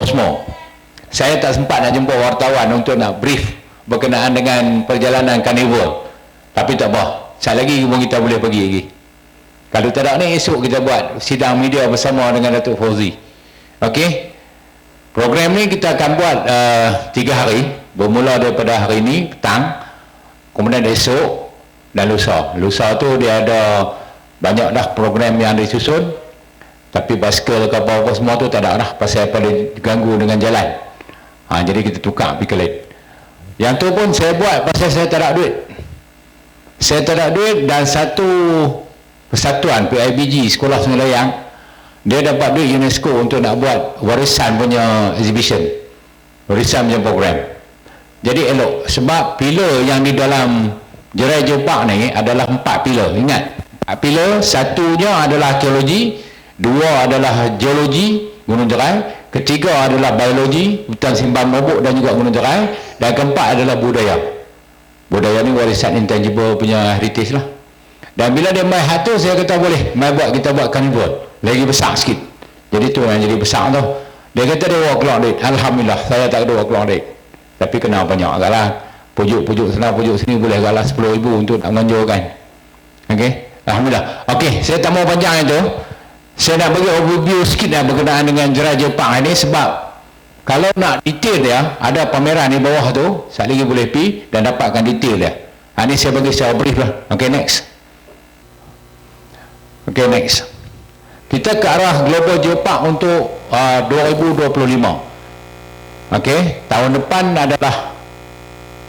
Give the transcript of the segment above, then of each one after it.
Kosmo. Saya tak sempat nak jumpa wartawan untuk nak brief berkenaan dengan perjalanan karnival. Tapi tak apa, sekali lagi pun kita boleh pergi lagi. Kalau tak ada ni, esok kita buat sidang media bersama dengan Datuk Fauzi. Okey, program ni kita akan buat 3 hari, bermula daripada hari ni petang, kemudian esok dan lusa. Lusa tu dia ada banyak dah program yang disusun, tapi basikal ke apa-apa semua tu tak ada dah, pasal pada diganggu dengan jalan. Jadi kita tukar pergi ke lain. Yang tu pun saya buat pasal saya tak ada duit. Saya tak ada duit, dan satu persatuan PIBG Sekolah Sungai Layang, dia dapat duit UNESCO untuk nak buat warisan punya exhibition, warisan punya program. Jadi elok, sebab pilar yang di dalam Jerai Geopark ni adalah 4 pilar. Ingat, 4 pilar. Satunya adalah arkeologi, 2 adalah geologi Gunung Jerai, ketiga adalah biologi, hutan simpan bobok dan juga Gunung Jerai, dan keempat adalah budaya. Budaya ni warisan intangible punya heritage lah. Dan bila dia main hatu, saya kata boleh main kita buat karnival lagi besar sikit. Jadi tu yang jadi besar tu. Dia kata dia bawa keluar duit. Alhamdulillah, saya tak ada bawa keluar duit, tapi kena banyak agaklah. Pujuk-pujuk sana, pujuk sini boleh agaklah 10,000 untuk nak menganjurkan. Okey, Alhamdulillah. Okey, saya tak mau panjang itu. Saya nak bagi overview sikit dah berkenaan dengan Jerai Geopark ini, sebab kalau nak detail dia, ada pameran di bawah tu, sekali lagi boleh pergi dan dapatkan detail dia. Ini saya bagi secara brief lah. Okey, next. Okey, next. Kita ke arah Global Geopark untuk 2025. Okey, tahun depan adalah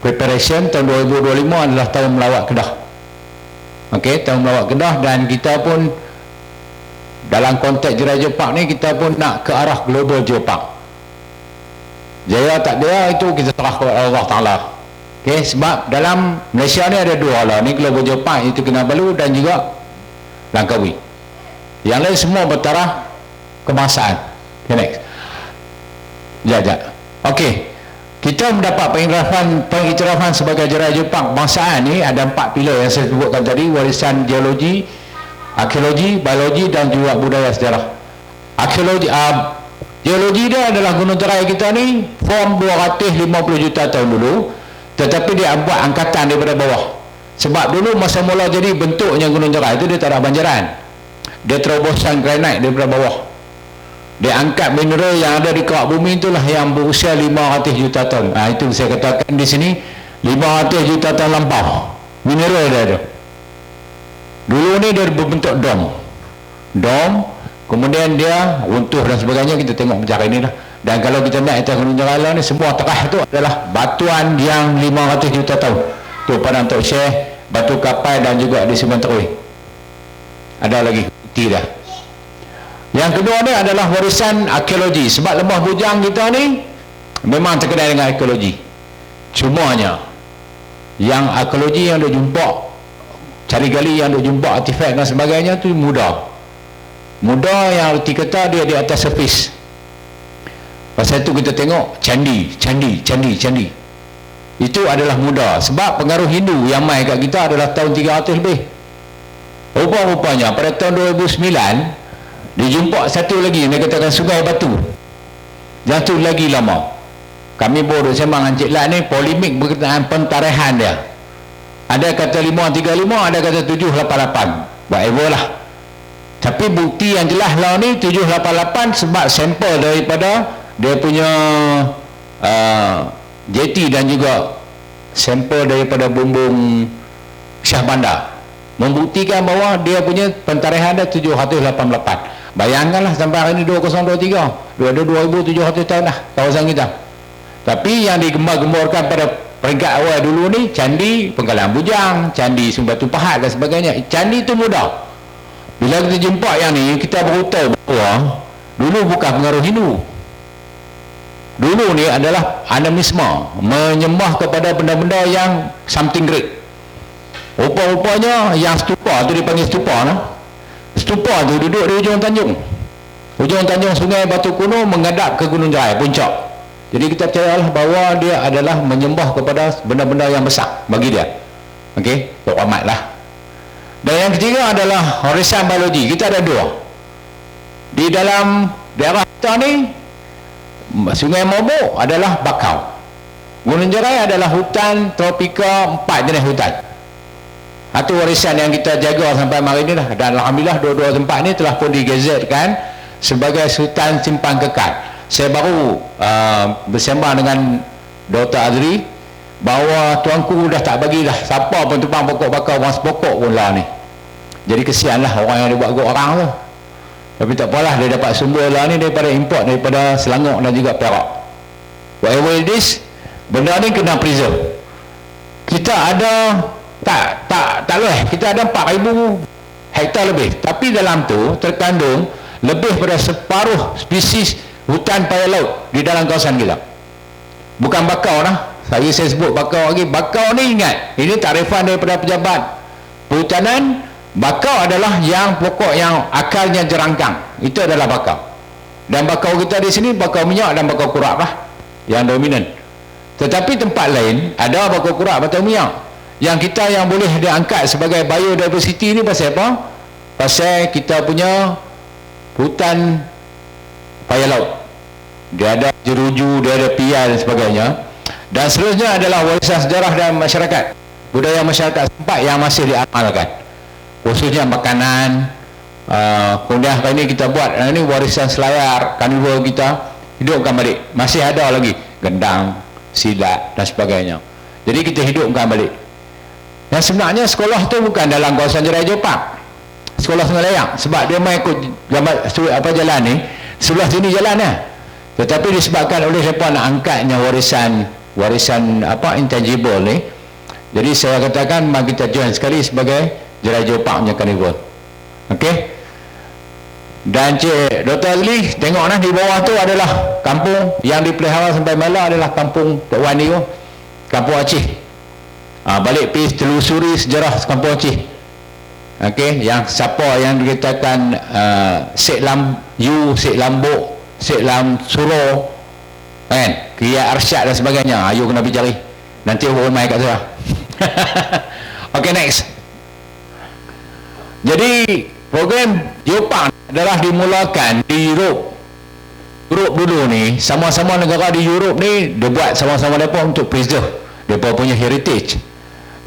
preparation, tahun 2025 adalah tahun melawat Kedah. Okey, tahun melawat Kedah, dan kita pun dalam konteks Jerai Geopark ni, kita pun nak ke arah Global Geopark. Jaya tak dia, itu kita serah kepada Allah Ta'ala. Okay, sebab dalam Malaysia ni ada 2 lah, ni Global Geopark, itu Kinabalu dan juga Langkawi. Yang lain semua bertaraf kebangsaan. Okay, next. Sekejap. Okay, kita mendapat pengiktirafan sebagai Jerai Geopark kebangsaan ni. Ada 4 pilar yang saya sebutkan tadi: warisan geologi, arkeologi, biologi dan juga budaya sejarah. Arkeologi, geologi dia adalah Gunung Jerai kita ni form 250 juta tahun dulu, tetapi dia buat angkatan daripada bawah. Sebab dulu masa mula jadi bentuknya Gunung Jerai itu, dia tak ada banjaran, dia terobosan granite daripada bawah. Dia angkat mineral yang ada di kawah bumi, itulah yang berusia 500 juta tahun. Itu saya katakan di sini 500 juta tahun lampau mineral dia ada. Dulu ni dia berbentuk dom, kemudian dia runtuh dan sebagainya. Kita tengok macam ini dah. Dan kalau kita naik atas Gunung Jerai ni, semua terah tu adalah batuan yang 500 juta tahun. Tu Padang Tok Syekh, Batu Kapai dan juga di Siman Terui. Ada lagi bukti dah. Yang kedua ni adalah warisan arkeologi. Sebab Lembah Bujang kita ni memang terkenal dengan arkeologi. Cumanya yang arkeologi yang dia jumpa, cari gali yang dia jumpa artifak dan sebagainya tu mudah yang erti kata dia di atas surface. Pasal itu kita tengok candi itu adalah mudah, sebab pengaruh Hindu yang mai kat kita adalah tahun 300 lebih. Rupa-rupanya pada tahun 2009 dijumpa satu lagi yang dikatakan Sungai Batu. Yang tu lagi lama. Kami baru sembang dengan Cik Lat ni, polemik berkenaan pentarihan dia. Ada kata 535, ada kata 788, whatever lah. Tapi bukti yang jelas lah ni 788, sebab sampel daripada dia punya jeti dan juga sampel daripada bumbung Syah Bandar membuktikan bahawa dia punya pentarihan dia 788. Bayangkanlah sampai hari ini 2023, 2700 tahun dah kawasan kita. Tapi yang digembar-gemborkan pada peringkat awal dulu ni, candi Penggalan Bujang, candi Sungai Batu Pahat dan sebagainya. Candi itu mudah. Bila kita jumpa yang ni, kita baru tahu bahawa dulu bukan pengaruh Hindu. Dulu ni adalah animisme, menyembah kepada benda-benda yang something great. Rupa-rupanya yang stupa tu dipanggil stupa lah. Stupa tu duduk di ujung tanjung Sungai Batu Kuno, menghadap ke Gunung Jerai puncak. Jadi kita percayalah bahawa dia adalah menyembah kepada benda-benda yang besar bagi dia. Okey, Tok Ahmad lah. Dan yang ketiga adalah warisan biologi. Kita ada 2 di dalam daerah kita ni. Sungai Mabuk adalah bakau. Gunung Jerai adalah hutan tropika, 4 jenis hutan. Itu warisan yang kita jaga sampai hari ini lah. Dan alhamdulillah dua-dua tempat ni telah pun digazetkan sebagai hutan simpan kekal. Saya baru bersembang dengan Dr. Azri bahawa tuanku dah tak bagilah siapa pun tupang pokok bakau orang sepokok pun lah ni. Jadi kesianlah orang yang dia buat orang tu. Tapi tak apalah, dia dapat sumber lah ni daripada import daripada Selangor dan juga Perak. Whatever it is, benda ni kena preserve. Kita ada tak boleh, kita ada 4,000 hektar lebih, tapi dalam tu terkandung lebih pada separuh spesies hutan paya laut di dalam kawasan kita. Bukan bakau lah, saya sebut bakau lagi. Bakau ni ingat, ini takrifan daripada pejabat perhutanan. Bakau adalah yang pokok yang akarnya jerangkang, itu adalah bakau. Dan bakau kita di sini bakau minyak dan bakau kurap lah yang dominan. Tetapi tempat lain ada bakau kurap atau minyak. Yang kita yang boleh diangkat sebagai biodiversity ni pasal apa? Pasal kita punya hutan paya laut. Dia ada jeruju, dia ada piai dan sebagainya. Dan seterusnya adalah warisan sejarah dan masyarakat, budaya masyarakat setempat yang masih diamalkan, khususnya makanan. Kemudian hari ini kita buat ini warisan selayar, karnival kita hidupkan balik. Masih ada lagi gendang, silat dan sebagainya. Jadi kita hidupkan balik. Dan sebenarnya sekolah tu bukan dalam kawasan Jerai Jopak, sekolah Sungai Layang, sebab dia main ikut jalan ni, sebelah sini jalannya. Tetapi disebabkan oleh siapa nak angkatnya warisan intangible ni, jadi saya katakan mari kita join sekali sebagai Jerai Jopak punya karnival. Okey. Dan Cik Dr. Azli tengok nah, di bawah tu adalah kampung yang dipelihara sampai malam, adalah kampung Tok Wan ni, kampung Aceh. Balik pergi telusuri sejarah kampung Aceh. Okey, yang siapa yang dikatakan Sek Lambuk, Sek Lam Suro, kan, Kiai Arsyad dan sebagainya. Ayo kena pergi cari. Nanti orang main kat saya. Okey, next. Jadi program Geopark adalah dimulakan di Europe. Europe dulu ni, sama-sama negara di Europe ni dia buat sama-sama mereka untuk preserve mereka punya heritage.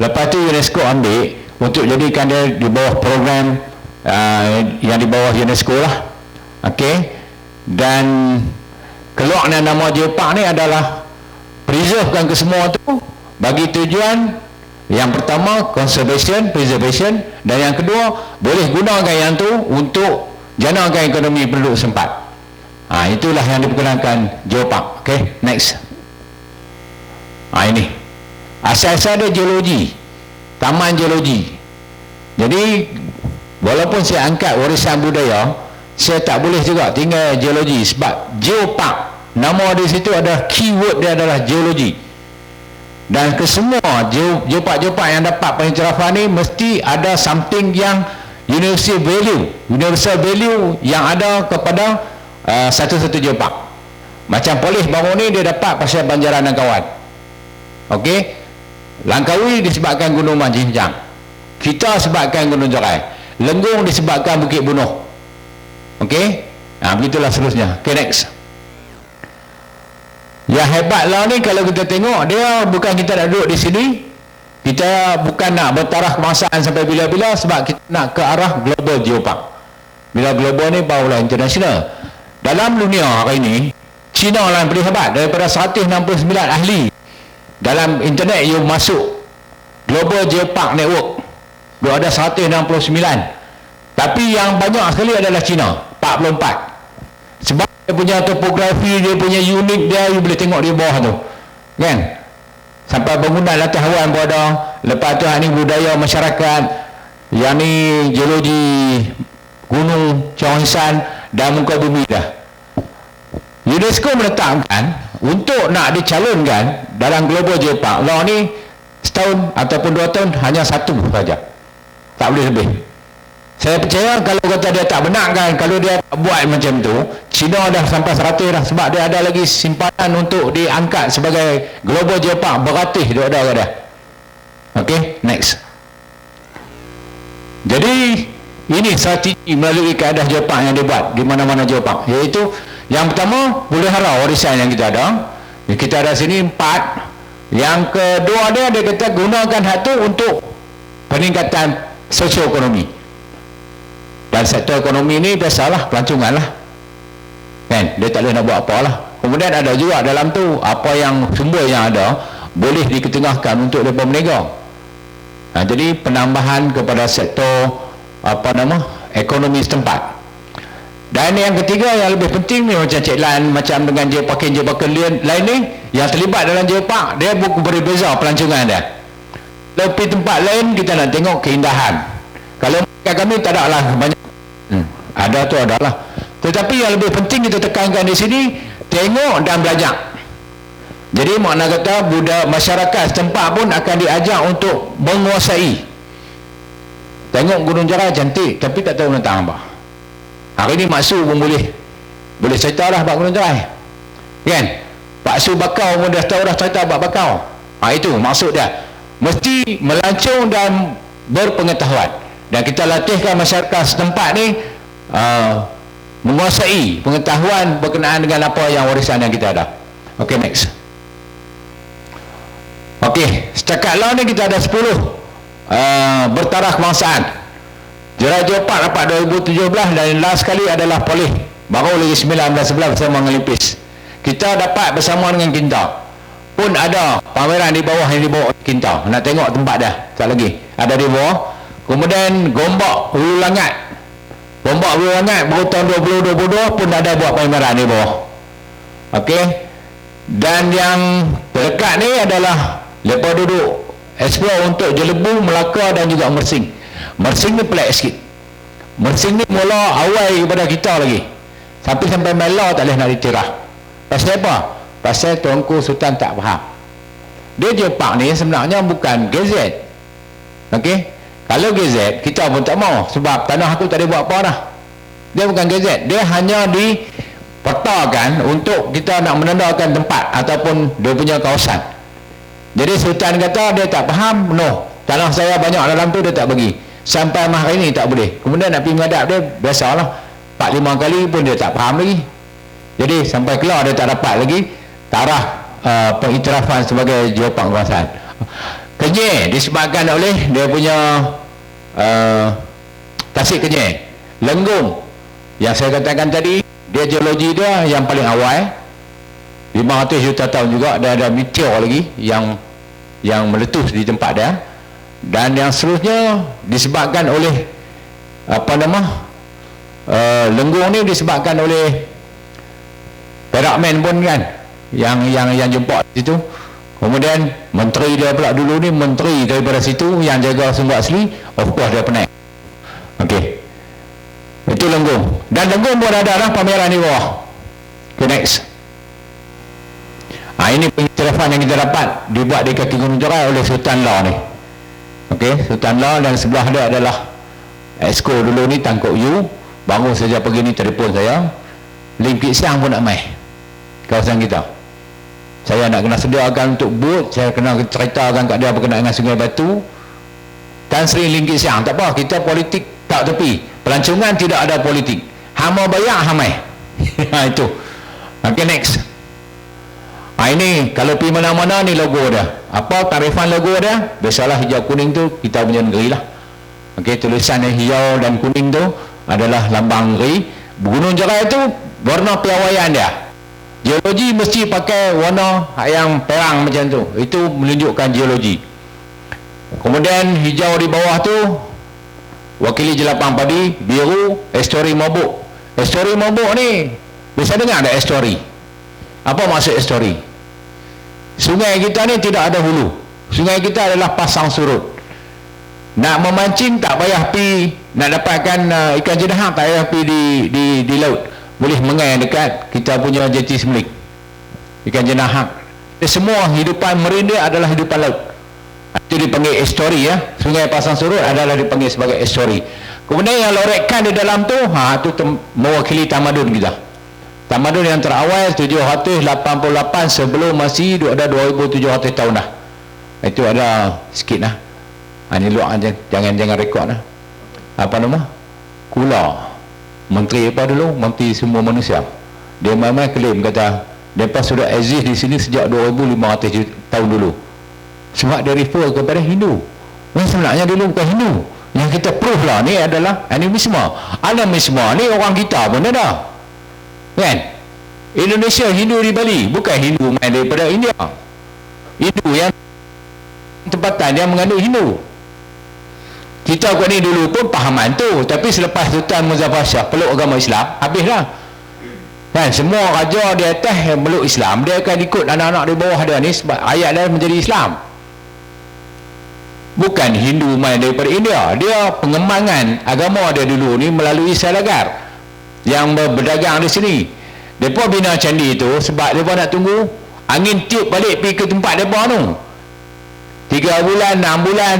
Lepas tu UNESCO ambil untuk jadikan dia di bawah program yang di bawah UNESCO lah. Okey. Dan keluarnya nama Geopark ni adalah preservekan ke semua tu bagi tujuan yang pertama conservation, preservation, dan yang kedua boleh gunakan yang tu untuk janakan ekonomi penduduk sempat. Itulah yang diperkenalkan Geopark. Okey, next. Ini asas-asas dia geologi, taman geologi. Jadi walaupun saya angkat warisan budaya, saya tak boleh juga tinggal geologi, sebab Geopark, nama di situ ada keyword dia adalah geologi. Dan kesemua Geopark yang dapat pencerahan ni mesti ada something yang universal value yang ada kepada satu-satu Geopark. Macam Polis baru ni dia dapat pasal Banjaran dan kawan. Okey, Langkawi disebabkan Gunung Manjinjang, kita sebabkan Gunung Jerai, Lenggong disebabkan Bukit Bunuh. Okey, begitulah seterusnya. Okay, next. Yang hebatlah ni kalau kita tengok, dia bukan kita nak duduk di sini, kita bukan nak bertaraf kebangsaan sampai bila-bila, sebab kita nak ke arah global Geopark. Bila global ni barulah international. Dalam dunia hari ini, China lah yang paling hebat. Daripada 169 ahli dalam internet you masuk Global Geopark Network, dia ada 169. Tapi yang banyak sekali adalah China, 44. Sebab dia punya topografi, dia punya unik dia, you boleh tengok di bawah tu, kan? Sampai bangunan latah awan pun ada. Lepas tu ni budaya masyarakat, yang ni geologi gunung, cawangan dan muka bumi dah. UNESCO menetapkan untuk nak dicalonkan dalam Global Geopark law ni setahun ataupun 2 tahun hanya satu saja, tak boleh lebih. Saya percaya kalau kata dia tak benarkan, kalau dia buat macam tu, China dah sampai 100 dah, sebab dia ada lagi simpanan untuk diangkat sebagai Global Geopark beratus dia ada. Okey, next. Jadi ini strategi melalui kaedah Geopark yang dibuat di mana-mana Geopark, iaitu Yang pertama, boleh hara warisan yang kita ada. Kita ada sini 4. Yang kedua dia kata gunakan hak tu untuk peningkatan sosioekonomi. Dan sektor ekonomi ni biasalah pelancongan lah. Kan? Dia tak boleh nak buat apa lah. Kemudian ada juga dalam tu apa yang sumber yang ada boleh diketengahkan untuk mereka berniaga. Jadi penambahan kepada sektor ekonomi setempat. Dan yang ketiga yang lebih penting ni macam Cik Lan, macam dengan jebakan lain ni yang terlibat dalam jepak, dia berbeza pelancongan dia. Lebih tempat lain kita nak tengok keindahan. Kalau kami tak ada lah banyak, ada tu adalah. Tetapi yang lebih penting kita tekankan di sini, tengok dan belajar. Jadi makna kata budak masyarakat setempat pun akan diajak untuk menguasai. Tengok Gunung Jerai cantik, tapi tak tahu tentang apa. Hari ni Mak Su pun boleh cerita lah bab Gunung Jerai, kan? Pak Su Bakau pun dah tahu dah cerita bab Bakau. Itu maksud dia, mesti melancong dan berpengetahuan. Dan kita latihkan masyarakat setempat ni menguasai pengetahuan berkenaan dengan apa yang warisan yang kita ada. Ok, next. Ok, setakat lah ni kita ada 10 bertaraf kebangsaan. Jerai Jeopark dapat 2017 dan last sekali adalah Polis. Baru lagi 1911 bersama dengan Limpis. Kita dapat bersama dengan Kinta. Pun ada pameran di bawah yang dibawa Kinta. Nak tengok tempat dah. Tak lagi. Ada di bawah. Kemudian Gombak Hulu Langat. Gombak Hulu Langat baru tahun 2022 pun ada buat pameran di bawah. Okey. Dan yang terdekat ni adalah lepas duduk explore untuk Jelebu, Melaka dan juga Mersing. Mersing ni pelik sikit. Mersing ni mula awal daripada kita lagi. Sampai Mela tak boleh nak ditirah. Pasal apa? Pasal Tuanku Sultan tak faham. Dia Jepak ni sebenarnya bukan GZ. Okey? Kalau GZ, kita pun tak mau. Sebab tanah aku tak ada buat apa dah. Dia bukan GZ. Dia hanya dipetakan untuk kita nak menandakan tempat ataupun dia punya kawasan. Jadi Sultan kata dia tak faham. No. Tanah saya banyak dalam tu, dia tak bagi. Sampai hari ini tak boleh. Kemudian nak pergi menghadap dia, biasalah 4-5 kali pun dia tak faham lagi. Jadi sampai keluar dia tak dapat lagi taraf pengiktirafan sebagai Jeopark kebangsaan. Kenyir disebabkan oleh dia punya Tasik Kenyir. Lenggong yang saya katakan tadi, dia geologi dia yang paling awal 500 juta tahun juga. Dia ada meteor lagi yang meletus di tempat dia. Dan yang seterusnya disebabkan oleh Lenggong ni disebabkan oleh Perak Man pun kan, yang jumpa situ. Kemudian menteri dia pula dulu ni, menteri daripada situ yang jaga sumber asli, of course dia penat. Okey, itu Lenggong. Dan Lenggong pun ada lah pameran di bawah. Okay, next. Ini pengiktirafan yang kita dapat dibuat di kaki Gunung Jerai oleh Sultan Law ni. Okey, Sultan Law, dan sebelah dia adalah Exco dulu ni, Tangkok Yu. Baru saja pergi ni telefon saya, Lim Kit Siang pun nak mai kawasan kita. Saya nak kena sediakan untuk booth, saya kena ceritakan kat dia berkenaan dengan Sungai Batu. Tan Sri Lim Kit Siang, tak apa, kita politik tak tepi. Pelancongan tidak ada politik. Hama bayar hamai. Itu. Okay, next. Ini kalau pergi mana-mana ni logo dia. Apa tarifan logo dia? Biasalah hijau kuning tu kita punya negeri lah. Okey, tulisan yang hijau dan kuning tu adalah lambang negeri. Gunung Jerai tu warna piawaian dia. Geologi mesti pakai warna yang perang macam tu. Itu menunjukkan geologi. Kemudian hijau di bawah tu wakili jelapang padi, biru estuari Mabuk. Estuari Mabuk ni bisa dengar ada estuari. Apa maksud estuari? Sungai kita ni tidak ada hulu. Sungai kita adalah pasang surut. Nak memancing tak payah pi, nak dapatkan ikan jenahang tak payah pi di laut. Boleh mengai dekat kita punya jeti semelik. Ikan jenahang. Semua hidupan marine dia adalah hidupan laut. Itu dipanggil estuari ya. Sungai pasang surut adalah dipanggil sebagai estuari. Kemudian yang lorekan di dalam tu, tu mewakili tamadun kita. Tamadun yang terawal 788 sebelum masih ada 2700 tahun dah. Itu ada sikit lah. Ini luar jangan rekod lah. Apa nama? Kula. Menteri apa dulu? Menteri Semua Manusia. Dia memang klaim kata mereka sudah exist di sini sejak 2500 tahun dulu. Sebab dia refer kepada Hindu. Yang sebenarnya dulu bukan Hindu. Yang kita proof lah ni adalah animisme. Animisme ni orang kita pun ada. Kan? Indonesia Hindu di Bali, bukan Hindu main daripada India. Hindu yang tempatan yang mengandung Hindu. Kita kat ni dulu pun pahaman tu, tapi selepas Sultan Muzaffar Shah peluk agama Islam, habislah. Kan, semua raja di atas yang meluk Islam, dia akan ikut anak-anak di bawah dia ni sebab ayat dia menjadi Islam. Bukan Hindu main daripada India. Dia pengembangan agama dia dulu ni melalui Saudagar yang berdagang di sini. Mereka bina candi tu sebab mereka nak tunggu angin tiup balik pergi ke tempat mereka tu. 3 bulan, 6 bulan.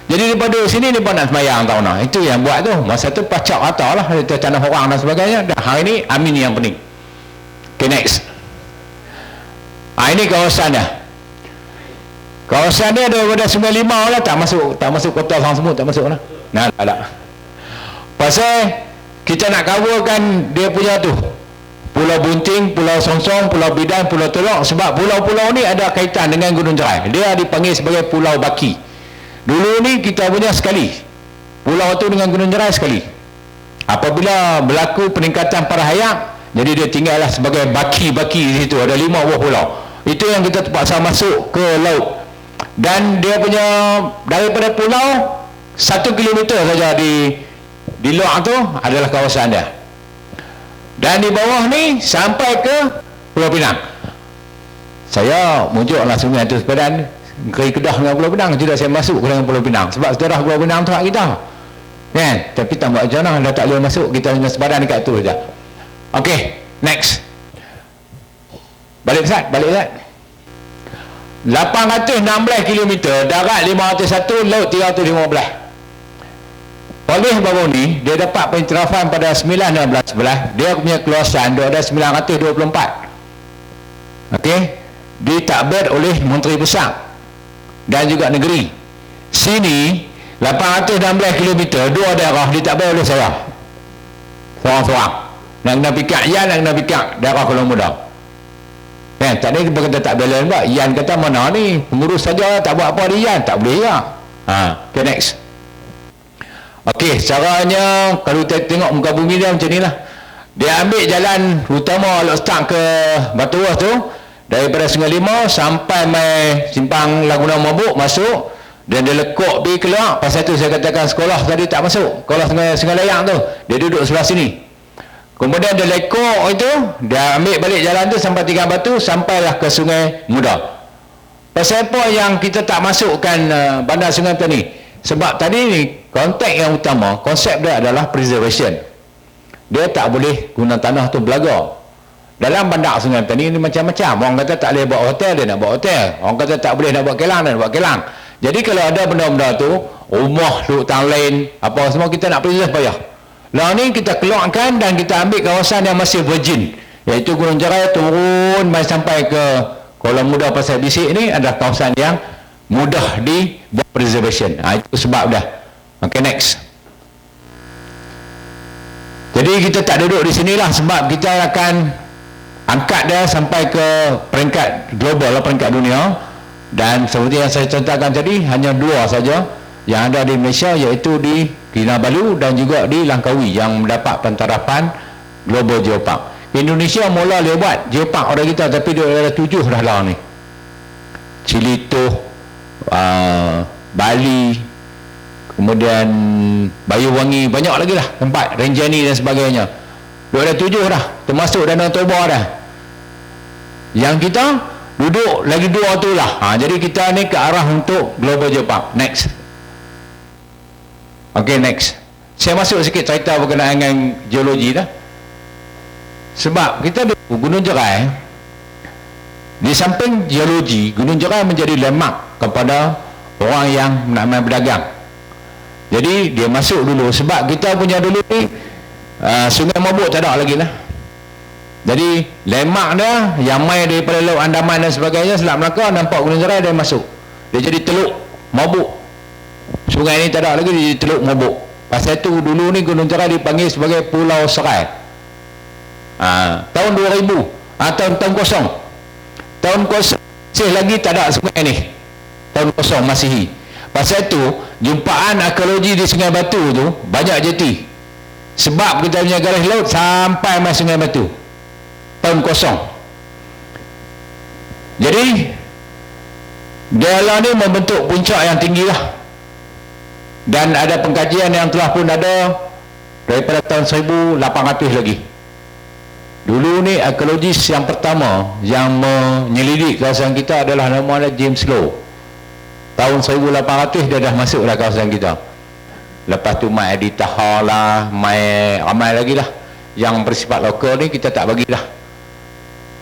Jadi daripada sini mereka nak semayang tau nak. Itu yang buat tu. Masa tu pacak rata lah, tanah orang dan sebagainya. Dan hari ni amin yang pening. Okay, next. Ini kawasan dia. Kawasan dia daripada Sungai Limau lah, tak masuk kota Sang Semut, tak masuk lah. Nah, tak. Pasal kita nak coverkan dia punya tu, Pulau Bunting, Pulau Songsong, Pulau Bidan, Pulau Telok. Sebab pulau-pulau ni ada kaitan dengan Gunung Jerai. Dia dipanggil sebagai Pulau Baki. Dulu ni kita punya sekali, pulau tu dengan Gunung Jerai sekali. Apabila berlaku peningkatan para hayat, jadi dia tinggallah sebagai baki-baki di situ. Ada 5 buah pulau. Itu yang kita terpaksa masuk ke laut. Dan dia punya daripada pulau 1 kilometer saja di luar tu adalah kawasan dia. Dan di bawah ni sampai ke Pulau Pinang. Saya mujuklah sungai tu sepadan Keri Kedah dengan Pulau Pinang. Tidak saya masuk ke dalam Pulau Pinang sebab sejarah Pulau Pinang tu hak kita, kan? Tapi tak buat macam mana, dah tak boleh masuk. Kita hanya sepadan dekat tu saja. Okey, next. Balik Ustaz, 816 km, darat 501, laut 315. Oleh baru ni dia dapat pencerafan pada 1911. Dia punya keluasan dia ada 924. Okey, ditakbir oleh Menteri Besar dan juga negeri. Sini 816 km, 2 daerah ditakbir oleh saya seorang-seorang. Nak kena pikir Yan, nak kena pikir daerah Kuala Muda. Kan, tak ada kita kata tak boleh buat. Yan kata mana ni pengurus saja, tak buat apa di Yan, tak boleh ya. Okay, next. Okey, caranya kalau kita tengok muka bumi dia macam ni lah. Dia ambil jalan utama start ke Batu Ros tu, daripada Sungai Limau sampai mai simpang Laguna Mabuk masuk, dan dia lekuk pergi keluar. Pasal tu saya katakan sekolah tadi tak masuk. Sekolah Sungai Layang tu, dia duduk sebelah sini. Kemudian dia lekuk itu, dia ambil balik jalan tu sampai Tiga Batu, sampailah ke Sungai Muda. Pasal apa yang kita tak masukkan bandar Sungai Petani? Sebab tadi ni konteks yang utama, konsep dia adalah preservation. Dia tak boleh guna tanah tu belaga. Dalam bandar Sungai Petani ni macam-macam. Orang kata tak boleh buat hotel, dia nak buat hotel. Orang kata tak boleh nak buat kelang, dia nak buat kelang. Jadi kalau ada benda-benda tu, rumah duduk tang lain, apa semua kita nak preserve payah. Lah ni kita keluarkan dan kita ambil kawasan yang masih virgin, iaitu Gunung Jerai turun sampai ke Kuala Muda Pasar Bisik ni adalah kawasan yang mudah di buat preservation. Itu sebab dah. Okay, next. Jadi kita tak duduk di sinilah sebab kita akan angkat dia sampai ke peringkat global, peringkat dunia. Dan seperti yang saya contohkan tadi, hanya 2 saja yang ada di Malaysia, iaitu di Kinabalu dan juga di Langkawi yang mendapat pentarapan Global Geopark. Indonesia mula lewat Geopark orang kita, tapi dia ada 7 dah lah ni. Cilituh, Bali, kemudian Bayuwangi, banyak lagi lah tempat, Renjani dan sebagainya. Dia ada 7 dah, termasuk Danau Toba dah. Yang kita duduk lagi 2 tu lah. Jadi kita ni ke arah untuk Global Geopark. Next. Okay, next. Saya masuk sikit cerita berkenaan dengan geologi dah. Sebab kita di Gunung Jerai, di samping geologi, Gunung Jerai menjadi landmark kepada orang yang nak main berdagang. Jadi dia masuk dulu. Sebab kita punya dulu ni Sungai Mabuk tak ada lagi lah. Jadi landmark dia yang main daripada Laut Andaman dan sebagainya, Selat Melaka, nampak Gunung Jerai, dia masuk. Dia jadi Teluk Mabuk. Sungai ni tak ada lagi, dia jadi Teluk Mabuk. Pasal itu dulu ni Gunung Jerai dipanggil sebagai Pulau Serai. Tahun 2000, tahun kosong. Tahun kosong masih lagi tak ada sungai ni. Tahun kosong Masihi. Pasal tu jumpaan arkeologi di Sungai Batu tu banyak jeti. Sebab kita punya garis laut sampai masuk Sungai Batu. Tahun kosong. Jadi dia lah ni membentuk puncak yang tinggi lah. Dan ada pengkajian yang telah pun ada daripada tahun 1800 lagi. Dulu ni arkeologis yang pertama yang menyelidik kawasan kita adalah nama dia James Low. Tahun 1800 dia dah masuk dah kawasan kita. Lepas tu mai Edi Taha lah, mai ramai lagi lah yang bersifat lokal ni kita tak bagi dah.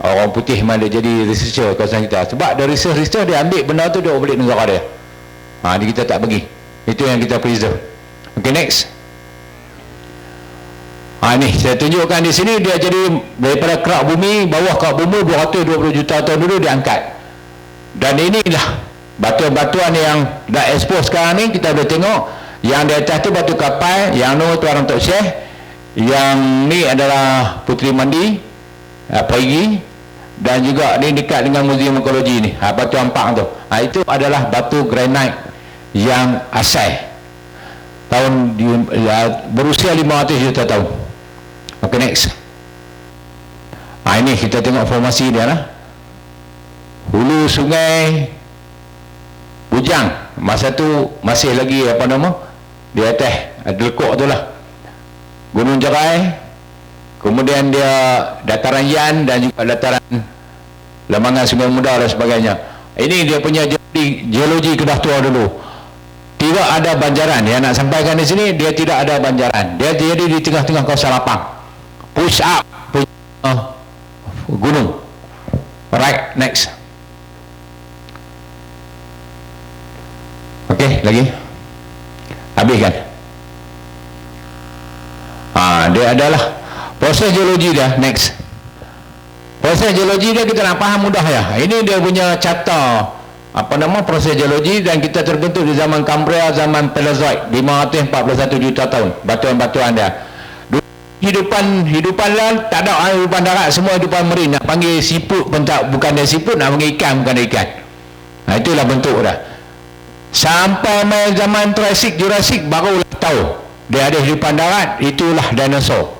Orang putih memang dia jadi researcher kawasan kita. Sebab dari researcher dia ambil benda tu dia balik negara dia. Dia kita tak bagi. Itu yang kita preserve. Okay, next. Ni saya tunjukkan di sini dia jadi daripada kerak bumi, bawah kerak bumi 220 juta tahun dulu diangkat. Dan inilah batuan-batuan yang dah expose sekarang ni. Kita boleh tengok yang di atas tu batu kapal, yang tu Tuan Tok Syekh, yang ni adalah Puteri Mandi Perigi, dan juga ni dekat dengan Muzium Ekologi ni, batu ampang tu. Itu adalah batu granite yang asal tahun berusia 500 juta tahun. Okay, next. Ini kita tengok formasi dia lah. Hulu sungai Bujang masa tu masih lagi apa nama di atas lekuk tu lah. Gunung Jerai, kemudian dia dataran Yan dan juga dataran Lembangan Sungai Muda dan sebagainya. Ini dia punya geologi Kedah Tua dulu. Tidak ada banjaran. Yang nak sampaikan di sini, dia tidak ada banjaran. Dia jadi di tengah-tengah kawasan lapang. Push up gunung. Right, next. Okey, lagi. Habis kan? Dia adalah proses geologi dia. Next. Proses geologi dia kita nak faham mudah ya. Ini dia punya carta proses geologi, dan kita terbentuk di zaman Kambria, zaman Paleozoik, 541 juta tahun. Batuan-batuan dia. Hidupan lah tak ada hidupan darat, semua hidupan marin. Nak panggil siput pun tak, bukan dia siput, nak panggil ikan bukan dia ikan. Itulah bentuk dah. Sampai zaman Triassic, Jurassic barulah tahu dia ada hidupan darat. Itulah dinosaur.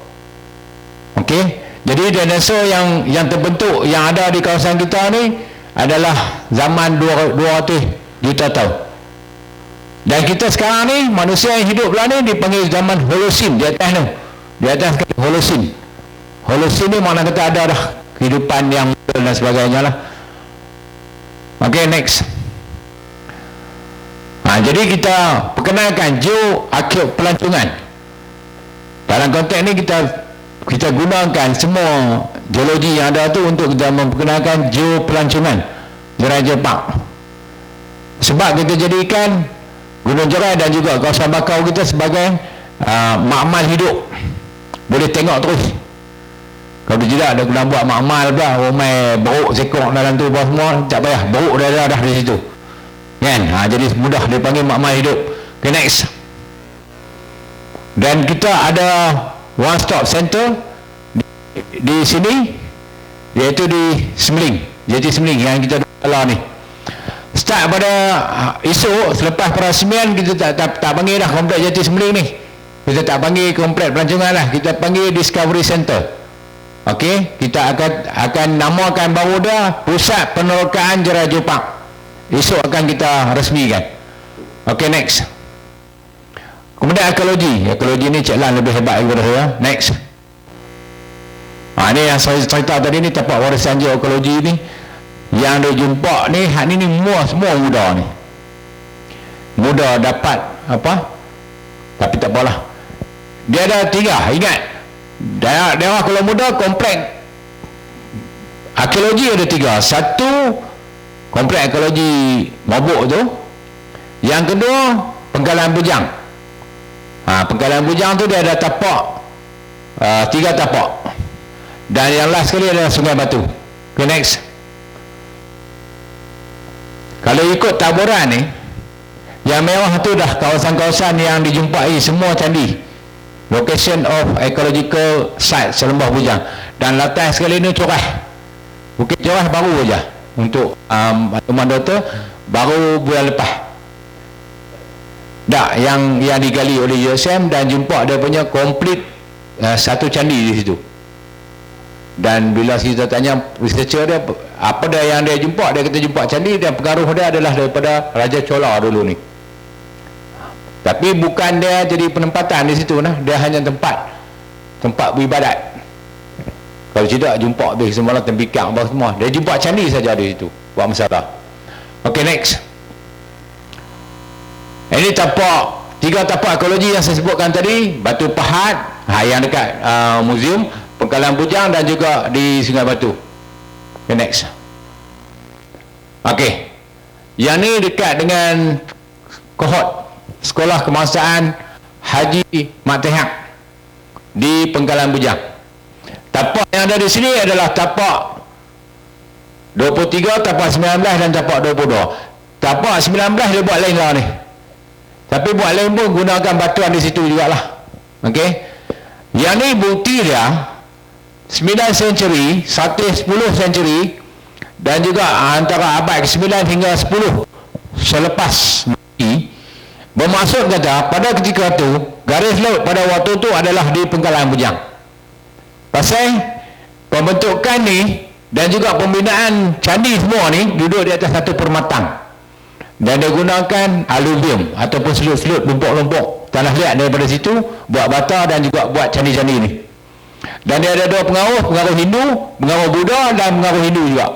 Okey, jadi dinosaur yang terbentuk yang ada di kawasan kita ni adalah zaman 200 juta tahun. Dan kita sekarang ni, manusia yang hidup lah ni dipanggil zaman Holocene. Di atas ni, di atas Holocene. Holocene ni mana kata ada dah kehidupan yang muda dan sebagainya lah. Okay, next. Jadi kita perkenalkan geoarkeolog pelancongan. Dalam konteks ni kita gunakan semua geologi yang ada tu untuk kita memperkenalkan geopelancongan Jerai Park. Sebab kita jadikan Gunung Jerai dan juga kawasan bakau kita sebagai makmal hidup. Boleh tengok terus. Kalau tidak ada guna buat makmal pula, ramai beruk sekok dalam tu semua, tak payah, beruk dah di situ kan. Jadi mudah dipanggil makmal hidup. Okay, next. Dan kita ada one stop center di sini, iaitu di Semeling, Jati Semeling yang kita dalam ni. Start pada esok selepas perasmian, kita tak panggil dah komplek Jati Semeling ni, kita tak panggil komplek pelancongan lah, kita panggil Discovery Center. Okey, kita akan namakan baru dia Pusat Penerokaan Jerai Park. Esok akan kita resmikan. Okey, next. Kemudian arkeologi ni Cik Lan lebih hebat daripada saya. Next. Ni yang saya cerita tadi ni, tapak warisan geoarkeologi ni yang dia jumpa ni, hak ni semua muda ni. Muda dapat apa? Tapi tak apalah. Dia ada 3, ingat. Daerah kalau muda komplek arkeologi ada 3. Satu, komplek arkeologi Mabuk tu. Yang kedua, Penggalan Bujang. Penggalan Bujang tu dia ada tapak 3 tapak. Dan yang last sekali adalah Sungai Batu. Okay, next. Kalau ikut taburan ni, yang mewah tu dah kawasan-kawasan yang dijumpai semua candi. Location of ecological site Selembah Bujang. Dan latas sekali ni Corah. Bukit Corah baru aja untuk Tuan Doktor, baru bulan lepas. Tak, yang digali oleh USM dan jumpa dia punya komplit satu candi di situ. Dan bila kita tanya researcher dia, apa dia yang dia jumpa, dia kata jumpa candi dan pengaruh dia adalah daripada Raja Chola dulu ni. Tapi bukan dia jadi penempatan di situ nah, dia hanya tempat beribadat. Kalau tidak jumpa habis semua tembikang apa semua, dia jumpa candi saja di situ, buat masalah. Okay, next. Ini tiga tapak ekologi yang saya sebutkan tadi, Batu Pahat, yang dekat muzium, Pangkalan Bujang dan juga di Sungai Batu. Okay, next. Okay, yang ni dekat dengan kohort Sekolah Kebangsaan Haji Mat Tehak di Pangkalan Bujang. Tapak yang ada di sini adalah tapak 23, tapak 19 dan tapak 22. Tapak 19 dia buat lain lah ni. Tapi buat lain pun gunakan batuan di situ jugalah. Okey. Yang ni bukti dia 9 century, 10 century dan juga antara abad ke-9 hingga 10 selepas mati. Bermaksud kata pada ketika tu garis laut pada waktu tu adalah di Pangkalan Bujang. Pasal pembentukan ni dan juga pembinaan candi semua ni duduk di atas satu permatang. Dan dia gunakan aluvium ataupun selut-selut, lumpuk-lumpuk tanah liat daripada situ buat bata dan juga buat candi-candi ni. Dan dia ada dua pengaruh Hindu, pengaruh Buddha dan pengaruh Hindu juga.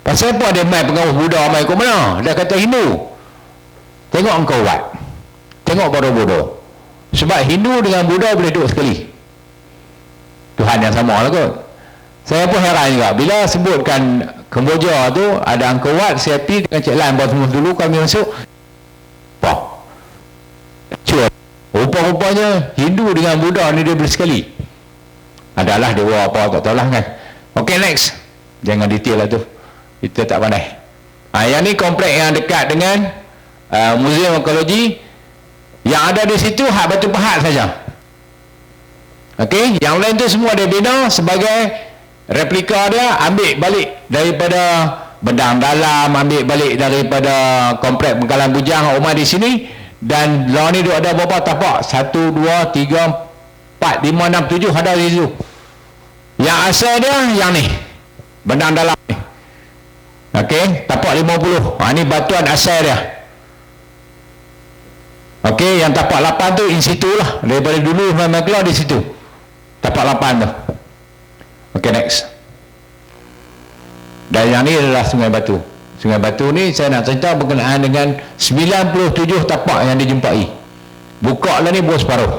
Pasal apa dia main pengaruh Buddha main ke mana? Dia kata Hindu, tengok engkau buat, tengok bodoh-bodoh. Sebab Hindu dengan Buddha boleh duduk sekali, Tuhan yang sama lah kot. Saya pun heran juga bila sebutkan Kemboja tu ada Angkor Wat, saya pergi dengan Cik Lan buat semua dulu kami masuk. Wah, cua, rupa-rupanya Hindu dengan Buddha ni dia boleh sekali. Adalah dewa apa tak tahulah kan. Ok, next. Jangan detail lah tu, kita tak pandai. Yang ni kompleks yang dekat dengan Muzium Ekologi. Yang ada di situ hak Batu Pahat saja. Ok, yang lain tu semua dia bina sebagai replika dia, ambil balik daripada Bedang Dalam, ambil balik daripada kompleks Pangkalan Bujang rumah di sini. Dan lawan ni ada berapa tapak? 1, 2, 3, 4, 5, 6, 7 ada di situ. Yang asal dia yang ni, Bedang Dalam ni. Ok, tapak 50. Ni batuan asal dia. Ok, yang tapak 8 tu in situ lah, daripada dulu memang keluar di situ tapak 8 tu. Ok, next. Dan yang ni adalah Sungai Batu. Sungai Batu ni saya nak cerita berkenaan dengan 97 tapak yang dijumpai. Buka lah ni bawah separuh.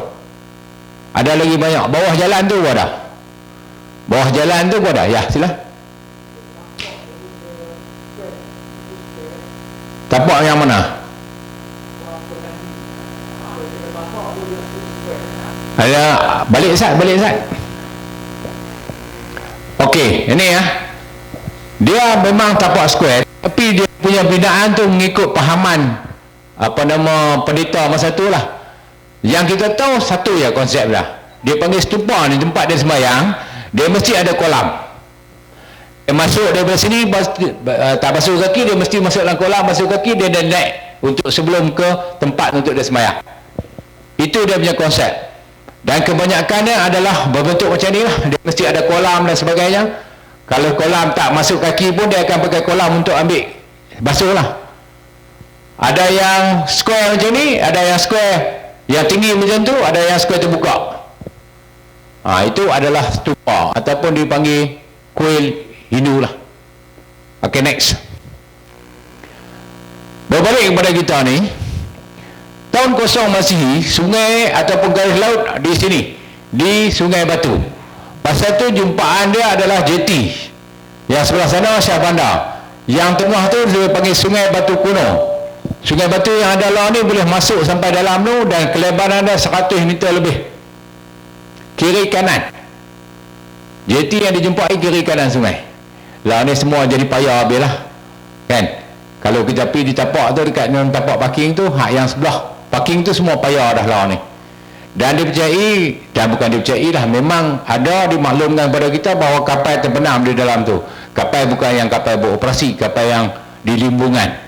Ada lagi banyak. Bawah jalan tu pun ada. Bawah jalan tu pun ada. Ya, sila. Tapak yang mana? Ada. Balik Ustaz, balik Ustaz. Okey, ini ya. Dia memang tapak square, tapi dia punya binaan tu mengikut pahaman pendeta masa tu lah. Yang kita tahu satu ya konsep lah. Dia panggil stupa ni, tempat dia sembahyang, dia mesti ada kolam. Dia masuk daripada sini, tak basuh kaki, dia mesti masuk dalam kolam, basuh kaki, dia dah naik untuk sebelum ke tempat untuk dia sembahyang. Itu dia punya konsep. Dan kebanyakannya adalah berbentuk macam ni lah. Dia mesti ada kolam dan sebagainya. Kalau kolam tak masuk kaki pun dia akan pakai kolam untuk ambil basuh lah. Ada yang square macam ni, ada yang square yang tinggi macam tu, ada yang square terbuka. Itu adalah stupa ataupun dipanggil kuil Hindu lah. Ok, next. Berbalik kepada kita ni, tahun 0 Masihi, sungai ataupun garis laut di sini, di Sungai Batu. Pasal tu jumpaan dia adalah jeti. Yang sebelah sana Syah Bandar. Yang tengah tu dia panggil Sungai Batu Kuno. Sungai Batu yang ada laut ni boleh masuk sampai dalam tu dan kelebaran dia 100 meter lebih. Kiri kanan. Jeti yang dijumpai kiri kanan sungai. Laut ni semua jadi payah habis lah. Kan? Kalau kita pergi di tapak tu dekat tapak parking tu, hak yang sebelah parking tu semua payah dah laut ni. Dan dipercayai, dan bukan dipercayai lah, memang ada dimaklumkan kepada kita bahawa kapal terbenam di dalam tu. Kapal bukan yang kapal beroperasi, kapal yang di limbungan.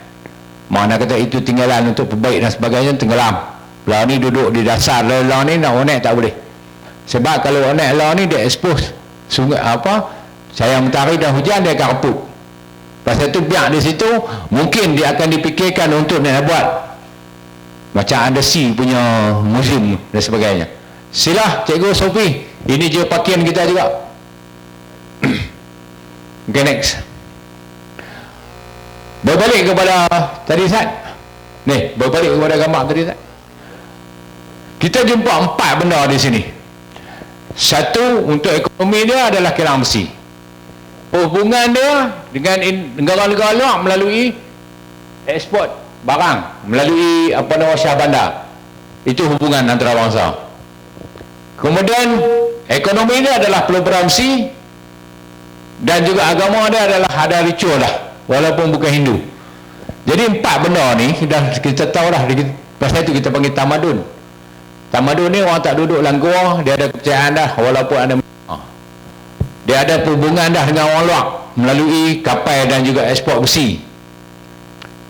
Mana kata itu tinggalan untuk perbaik dan sebagainya, tenggelam. Lah ni duduk di dasar lah ni, nak onek tak boleh. Sebab kalau onek lah ni dia expose sungai apa, sayang matahari dan hujan dia akan reput. Pasal tu biar di situ, mungkin dia akan dipikirkan untuk nak buat macam undersea punya museum dan sebagainya. Sila Cikgu Sophie, ini je pakaian kita juga. Okay, next. Berbalik kepada tadi Ustaz. Ni, berbalik kepada gambar tadi Ustaz. Kita jumpa 4 benda di sini. Satu, untuk ekonomi dia adalah kilang besi. Hubungan dia dengan negara-negara luar melalui ekspor barang, melalui apa nama Syah Bandar. Itu hubungan antara bangsa. Kemudian ekonomi dia adalah peleburan besi, dan juga agama dia adalah ada ritual lah, walaupun bukan Hindu. Jadi 4 benda ni dah kita tahu dah. Pasal itu kita panggil tamadun. Tamadun ni orang tak duduk dalam gua, dia ada kepercayaan dah, walaupun ada dia ada hubungan dah dengan orang luar melalui kapal dan juga ekspor besi.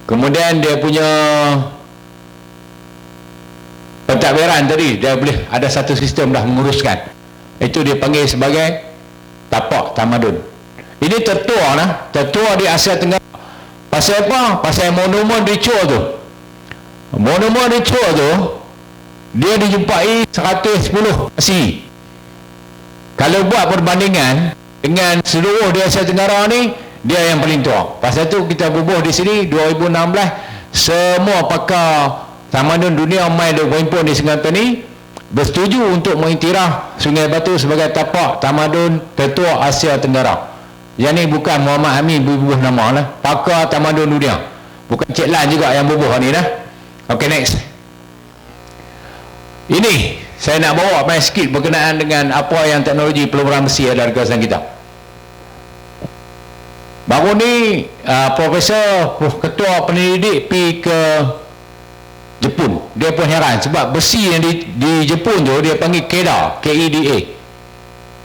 Kemudian dia punya pentadbiran tadi, dia boleh ada satu sistem dah menguruskan. Itu dia panggil sebagai tapak tamadun. Ini tertua lah, tertua di Asia Tenggara. Pasal apa? Pasal monumen ritual tu. Monumen ritual tu dia dijumpai 110 masih. Kalau buat perbandingan dengan seluruh di Asia Tenggara ni, dia yang paling tua. Pasal tu kita bubuh di sini 2016, semua pakar tamadun dunia mai berhimpun di Singapura ni bersetuju untuk mengiktiraf Sungai Batu sebagai tapak tamadun tertua Asia Tenggara. Yang ni bukan Muhammad Amin bubuh nama lah, pakar tamadun dunia. Bukan Cik Lan juga yang bubuh ni dah. Okay, next. Ini saya nak bawa main sikit berkenaan dengan apa yang teknologi peleburan besi ada di kawasan kita. Baru ni Profesor Ketua Penyelidik pergi ke Jepun. Dia pun heran sebab besi yang di Jepun tu dia panggil KEDA, KEDA.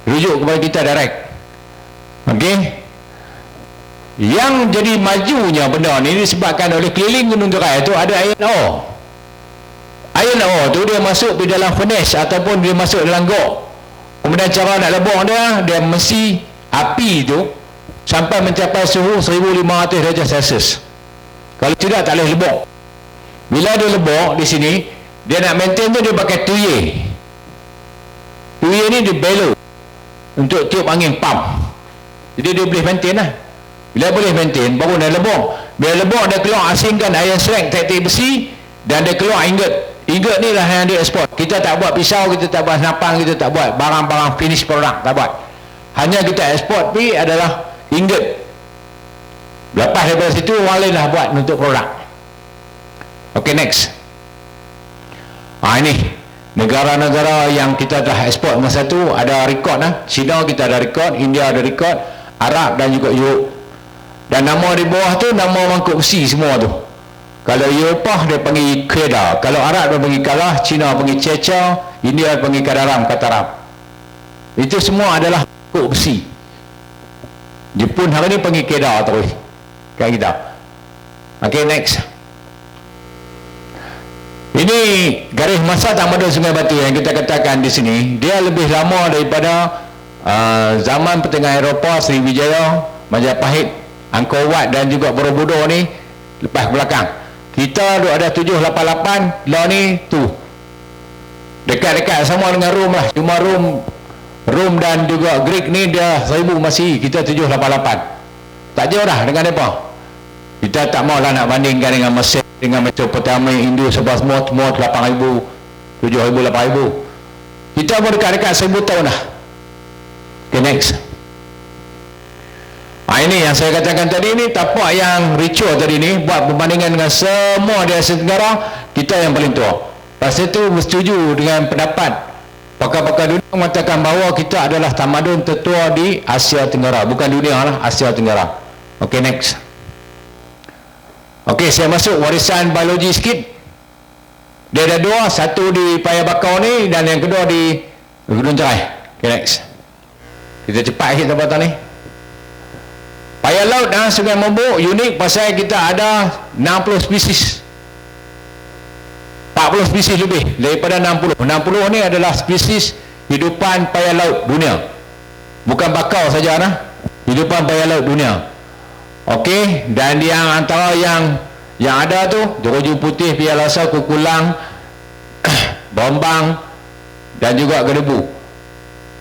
Rujuk kepada kita direct. Okey. Yang jadi majunya benda ni disebabkan oleh keliling Gunung Gerai tu ada iron ore. Iron ore tu dia masuk di dalam furnace ataupun dia masuk dalam gok. Kemudian cara nak lebur dia mesti api tu sampai mencapai suhu 1500 darjah Celsius. Kalau tidak tak boleh lebur. Bila dia lebur di sini, dia nak maintain tu dia pakai tuye. Tuye ni dia bellow untuk tiup angin pump. Jadi dia boleh maintain lah. Bila boleh maintain, baru dia lebur. Bila lebur dia keluar asingkan iron strength titik besi dan dia keluar ingot. Ingot ni lah yang dia ekspor. Kita tak buat pisau, kita tak buat senapan, kita tak buat barang-barang finish product, tak buat. Hanya kita ekspor pi adalah ingot. Lepas daripada situ orang lain lah buat untuk produk. Ok, next. Ini negara-negara yang kita dah ekspor masa tu ada rekod lah. China kita ada rekod, India ada rekod, Arab dan juga Europe. Dan nama di bawah tu nama mangkuk besi semua tu. Kalau Eropah dia panggil KEDA, kalau Arab dia panggil Kalah, Cina panggil Ceca, India panggil Kadaram, Kataram. Itu semua adalah mangkuk besi. Jepun hari ni panggil KEDA terus kat kita. Ok, next. Ini garis masa tamadun Sungai Batu yang kita katakan di sini. Dia lebih lama daripada zaman pertengahan Eropah, Sriwijaya, Majapahit, Angkor Wat dan juga Borobudur ni lepas belakang. Kita ada 788, lah ni tu dekat-dekat sama dengan Rom lah. Cuma Rom dan juga Greek ni dia 1000 masih, kita 788. Tak jauh dah dengan mereka. Kita tak maulah nak bandingkan dengan Mesir, dengan Mesopotamia, Hindu semua 8,000, 7,000, 8,000. Kita pun dekat-dekat 1000 tahun dah. Okay, next. Ini yang saya katakan tadi ni, tapak yang ritual tadi ni buat perbandingan dengan semua di Asia Tenggara, kita yang paling tua. Pasal itu bersetuju dengan pendapat pakar-pakar dunia mengatakan bahawa kita adalah tamadun tertua di Asia Tenggara, bukan dunia lah, Asia Tenggara. Ok, next. Ok, saya masuk warisan biologi sikit. Dia ada dua, satu di Paya Bakau ni dan yang kedua di Gunung Cerai. Okay, next. Kita cepat sikit tempat ni. Paya laut dan Sungai Membuk unik pasal kita ada 60 spesies. 40 spesies lebih daripada 60. 60 ni adalah spesies hidupan paya laut dunia. Bukan bakau saja nah. Hidupan paya laut dunia. Okey, dan yang antara yang ada tu jeruju putih, pialasa, kukulang, bombang dan juga gedebu.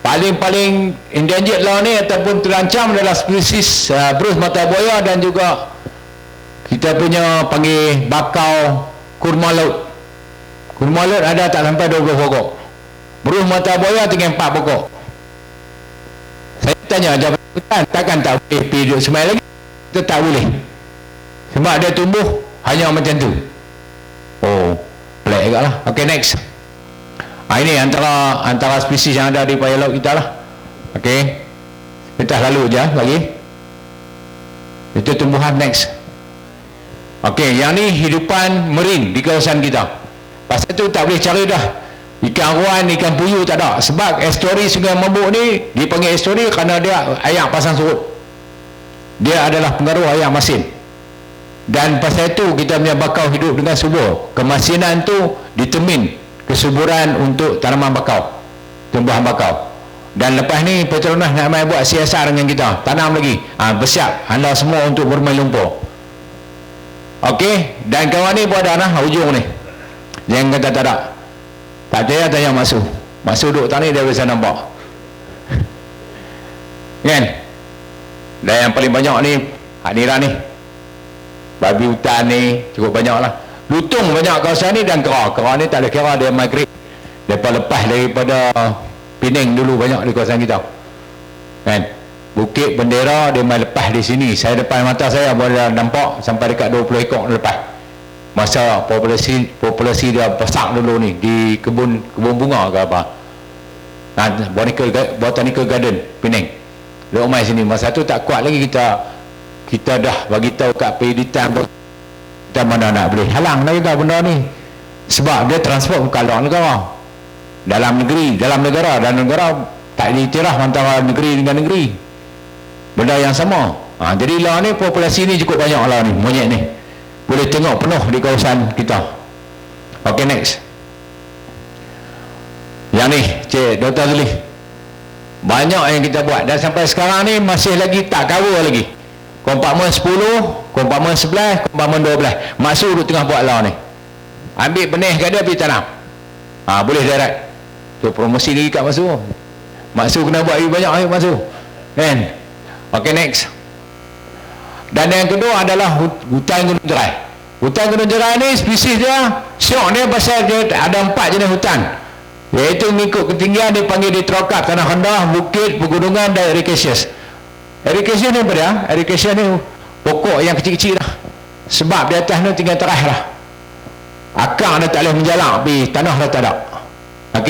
Paling endangered lah ni ataupun terancam adalah spesies berus mata buaya dan juga kita punya panggil bakau kurma laut. Kurma laut ada tak sampai 20 pokok. Berus mata buaya tinggal 4 pokok. Saya tanya Jabatan Hutan, takkan tak boleh pergi duduk semai lagi? Kita tak boleh. Sebab dia tumbuh hanya macam tu. Oh, pelik juga lah. Ok, next. Ini antara spesies yang ada di paya laut kita lah. Ok, kita lalu je lagi. Itu tumbuhan. Next. Ok, yang ni hidupan marine di kawasan kita. Pasal tu tak boleh cari dah ikan aruan, ikan puyuh tak ada. Sebab estuari Sungai Membuk ni dipanggil estuari kerana dia air pasang surut. Dia adalah pengaruh air masin. Dan pasal itu kita punya bakau hidup dengan subur. Kemasinan tu determine kesuburan untuk tanaman bakau, tumbuhan bakau. Dan lepas ni Petronas nak main buat CSR dengan kita, tanam lagi. Bersiap anda semua untuk bermain lumpur. Okey, dan kawan ni pun ada nah hujung ni. Jangan kata tak ada. Tak percaya tanya Masuk. Masuk duduk tadi dia bisa nampak. Kan? Dan yang paling banyak ni hadiran ni. Babi hutan ni cukup banyak lah. Lutung banyak kawasan ni dan kera. Kera ni tak ada kira, dia migrate. Lepas daripada Pening dulu banyak di kawasan kita. Kan? Bukit Bendera dia main lepas di sini. Saya depan mata saya boleh nampak sampai dekat 20 ekor lepas. Masa populasi dia besar dulu ni di kebun bunga ke apa. Botanical Garden Pening. Dia main sini. Masa tu tak kuat lagi kita dah bagi tahu kat peditan kita mana nak boleh halang lagi tak benda ni. Sebab dia transport bukan luar negara. Dalam negara dan negara tak diiktiraf antara negeri dengan negeri. Benda yang sama. Jadi lah ni populasi ni cukup banyak lah ni, monyet ni. Boleh tengok penuh di kawasan kita. Ok, next. Yang ni, Cik Dr. Zuli. Banyak yang kita buat dan sampai sekarang ni masih lagi tak cover lagi. Kompartmen 10, kompartmen 11, kompartmen 12. Masuk duduk tengah buat lah ni. Ambil benih kat dia pergi tanam. Boleh direct. Tu promosi lagi kat Masuk kena buat lagi banyak Masuk. Kan? Ok, next. Dan yang kedua adalah hutan Gunung Jerai. Hutan Gunung Jerai ni spesies dia syok dia pasal dia ada 4 jenis hutan, iaitu mengikut ketinggian dipanggil ditrokap, tanah rendah, bukit, pegunungan dan ericaceous. Ericaceous ni apa dia? Ericaceous ni pokok yang kecil-kecil lah. Sebab di atas ni tinggal terah lah, akar dia tak boleh menjalar, tapi tanah dah tak ada. Ok,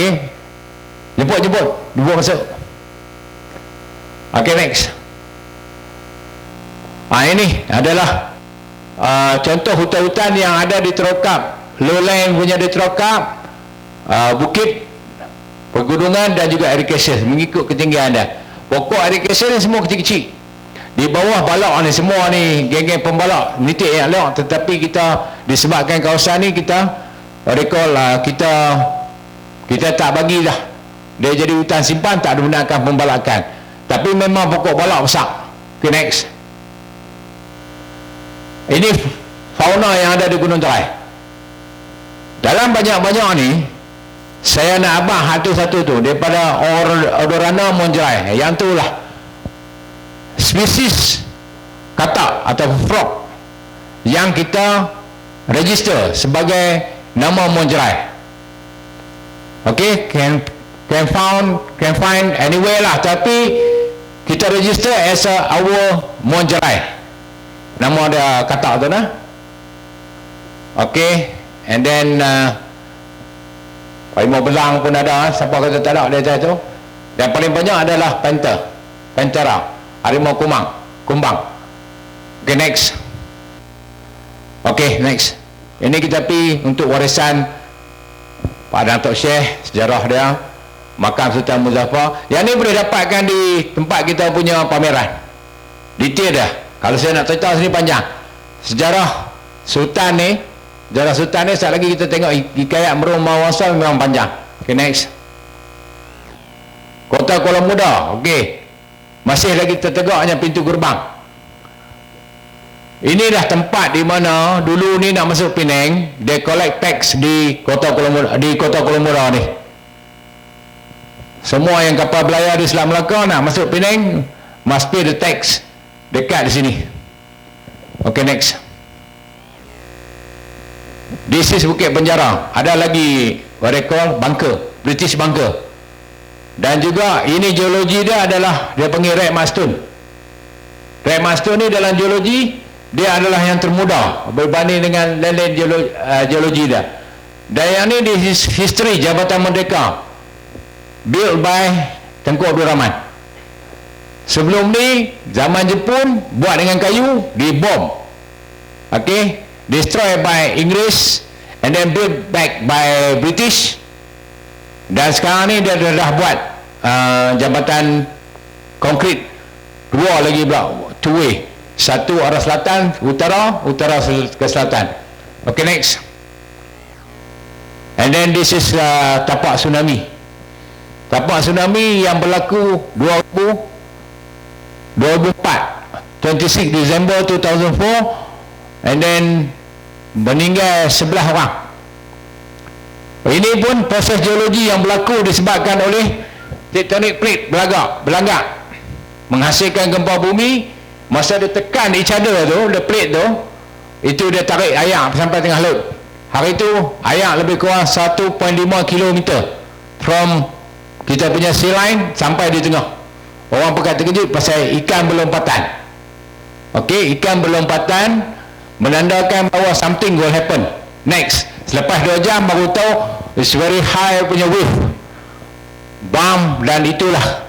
jemput masuk. Ok, next. Ini adalah contoh hutan-hutan yang ada di terokap. Lowland punya di terokap, bukit, pegunungan dan juga ericaceous mengikut ketinggian anda. Pokok ericaceous ni semua kecil-kecil. Di bawah balak ni semua ni geng-geng pembalak, nitik yang lewat. Tetapi kita disebabkan kawasan ni kita kita tak bagi dah dia jadi hutan simpan, tak menggunakan pembalakan. Tapi memang pokok balak besar. Okay, next. Ini fauna yang ada di Gunung Jerai. Dalam banyak-banyak ni saya nak abang satu-satu tu daripada Odorana Monjerai. Yang tu lah spesies katak atau frog yang kita register sebagai nama Monjerai. Ok, can find anywhere lah, tapi kita register as our Monjerai. Nama dia katak tu nah. Ok, and then harimau belang pun ada. Siapa kata tak ada dia tu. Dan paling banyak adalah Panthera, harimau kumbang. Ok, next. Ok, next. Ini kita pergi untuk warisan Padang Tok Syekh, sejarah dia, Makam Sultan Muzaffar. Yang ni boleh dapatkan di tempat kita punya pameran. Detail dah. Kalau saya nak cerita sini panjang. Sejarah Sultan ni, sekejap lagi kita tengok hikayat Merom Mawasa memang panjang. Okay, next. Kota Kuala Muda. Okay, masih lagi tertegaknya pintu gerbang. Ini dah tempat di mana dulu ni nak masuk Penang, dia collect tax di Kota Kuala Muda ni. Semua yang kapal belayar di Selat Melaka nak masuk Penang must pay the tax dekat di sini. Okay, next. This is Bukit Penjara. Ada lagi what they call bunker, British bunker. Dan juga ini geologi dia adalah dia panggil Red Mudstone. Red Mudstone ni dalam geologi dia adalah yang termuda berbanding dengan lain-lain geologi dia. Dan yang ni di history Jabatan Merdeka, built by Tengku Abdul Rahman. Sebelum ni zaman Jepun buat dengan kayu, dibom, okay, destroyed by Inggeris and then built back by British. Dan sekarang ni dia dah buat jambatan konkrit dua lagi pula, two way, satu arah selatan utara ke selatan. Okay, next. And then this is tapak tsunami. Tapak tsunami yang berlaku 2004, 26 Disember 2004, and then meninggal 11 orang. Ini pun proses geologi yang berlaku disebabkan oleh tectonic plate berlagak, menghasilkan gempa bumi. Masa dia tekan each other tu, the plate tu, itu dia tarik air sampai tengah laut. Hari tu air lebih kurang 1.5 km from kita punya sea line sampai di tengah. Orang pekat terkejut pasal ikan berlompatan. Okey, ikan berlompatan menandakan bahawa something will happen. Next, selepas 2 jam baru tahu it's very high punya wave, bam, dan itulah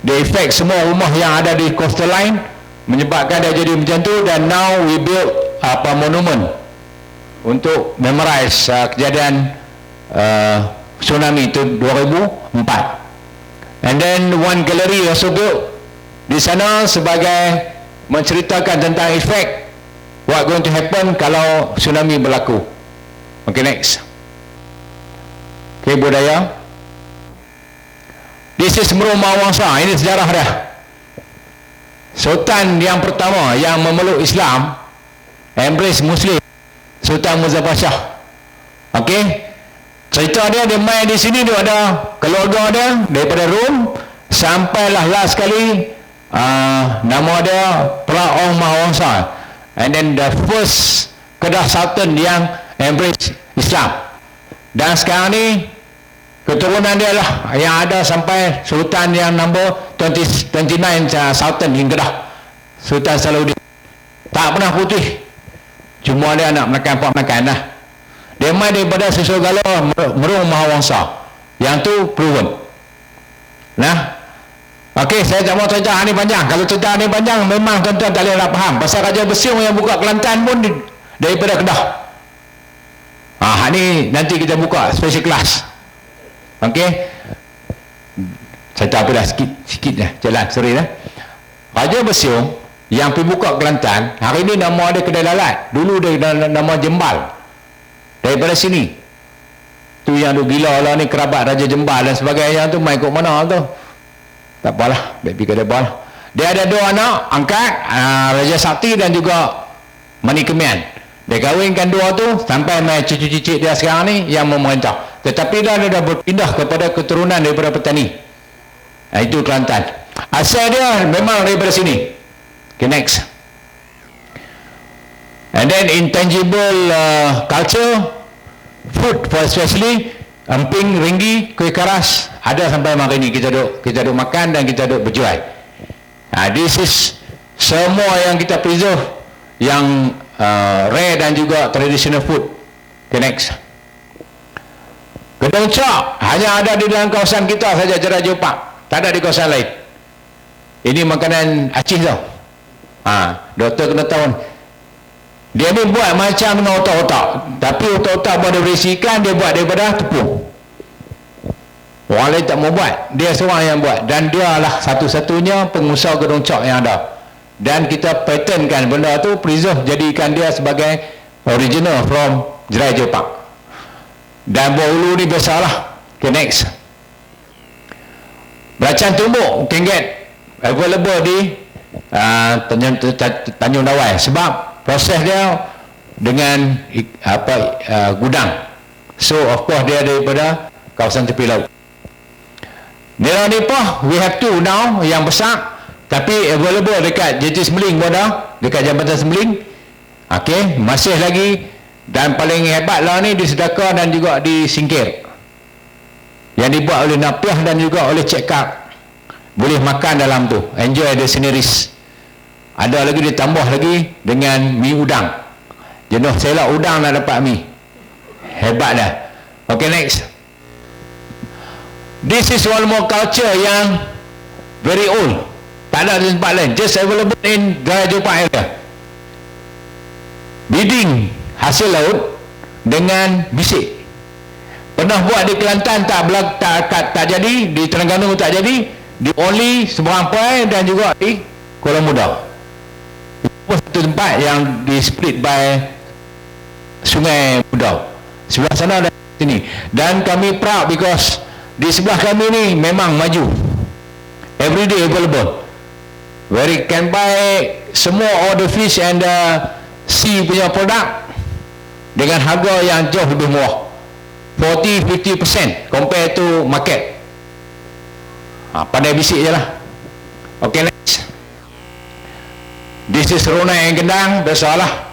the effect semua rumah yang ada di coastal line menyebabkan dia jadi macam tu. Dan now we build monumen untuk memorize kejadian tsunami itu 2004. And then one gallery also built di sana sebagai menceritakan tentang efek what going to happen kalau tsunami berlaku. Okay, next. Okay, budaya. This is Merom Mawasa. Ini sejarah dia. Sultan yang pertama yang memeluk Islam, embrace Muslim, Sultan Muzaffar Shah. Okay, cerita dia main di sini, dia ada keluarga dia daripada Rom, sampailah last sekali nama dia Praong Mahawangsa, and then the first Kedah Sultan yang embrace Islam. Dan sekarang ni keturunan dia lah yang ada sampai Sultan yang number 29 Sultan in Kedah, Sultan Salahuddin. Tak pernah putih, cuma dia nak makan lah. Dia main daripada susul gala Merom Mahawangsa. Yang tu proven. Nah, okey, saya tak mau cerita ni panjang. Kalau cerita ni panjang memang tuan-tuan tak boleh nak faham. Pasal Raja Besiung yang buka Kelantan pun daripada Kedah. Ni nanti kita buka special class. Okey, saya tak apa dah, sikit dah jalan, sorry dah. Raja Besiung yang pergi buka Kelantan, hari ni nama dia Kedai Lalat, dulu dia nama Jembal. Daripada sini tu yang tu gila lah ni, kerabat Raja Jembal dan sebagainya tu, main kot mana tu, tak apalah, baik pergi Kedai Bal. Dia ada 2 anak angkat, Raja Sakti dan juga Mani Kemian. Dia kahwinkan 2 tu sampai main cucu-cucu dia sekarang ni yang memerintah. Tetapi dia dah berpindah kepada keturunan daripada petani. Itu Kelantan. Asal dia memang daripada sini. Okay, next. And then intangible culture, food for especially, emping, ringgi, kuih karas, ada sampai hari ni kita duk makan dan kita duk berjual. This is semua yang kita preserve, yang rare dan juga traditional food. Okay, next. Gedung Cak hanya ada di dalam kawasan kita saja, Raja Park, tak ada di kawasan lain. Ini makanan Aceh tau. Doktor kena tahu. Dia ni buat macam dengan otak-otak, tapi otak-otak buat daripada isi ikan, dia buat daripada tepung. Orang lain tak mau buat, dia seorang yang buat, dan dia lah satu-satunya pengusaha gedung cak yang ada. Dan kita patentkan benda tu, preserve, jadikan dia sebagai original from Jerai Jepang. Dan buah ulu ni biasalah. Okay, next. Belacan tumbuk can get available di Tanjung Dawai, sebab proses dia dengan gudang. So of course dia daripada kawasan tepi laut. Nila Nipah we have two now yang besar, tapi available dekat JT Sembeling pun ada, dekat Jambatan Sembeling. Okey, masih lagi, dan paling hebat lah ni di Sedekah dan juga di Singkir, yang dibuat oleh Napiah dan juga oleh Cik Kak. Boleh makan dalam tu, enjoy the sceneries. Ada lagi ditambah lagi dengan mi udang. Jenuh selak udang nak dapat mi. Hebat dah. Okay, next. This is one more culture yang very old. Tak ada di tempat lain. Just available in Jerai Jepang area. Bidding hasil laut dengan bisik. Pernah buat di Kelantan tak jadi, di Terengganu tak jadi, di Oli, Seberang Perai dan juga di Kuala Muda. Satu tempat yang di split by Sungai Muda, sebelah sana dan sini. Dan kami proud because di sebelah kami ni memang maju, everyday available, where you can buy semua all the fish and the sea punya produk dengan harga yang jauh lebih murah, 40-50% compare to market. Pandai bisik je lah. Ok, next. This is Ronai yang Gendang. Biasalah,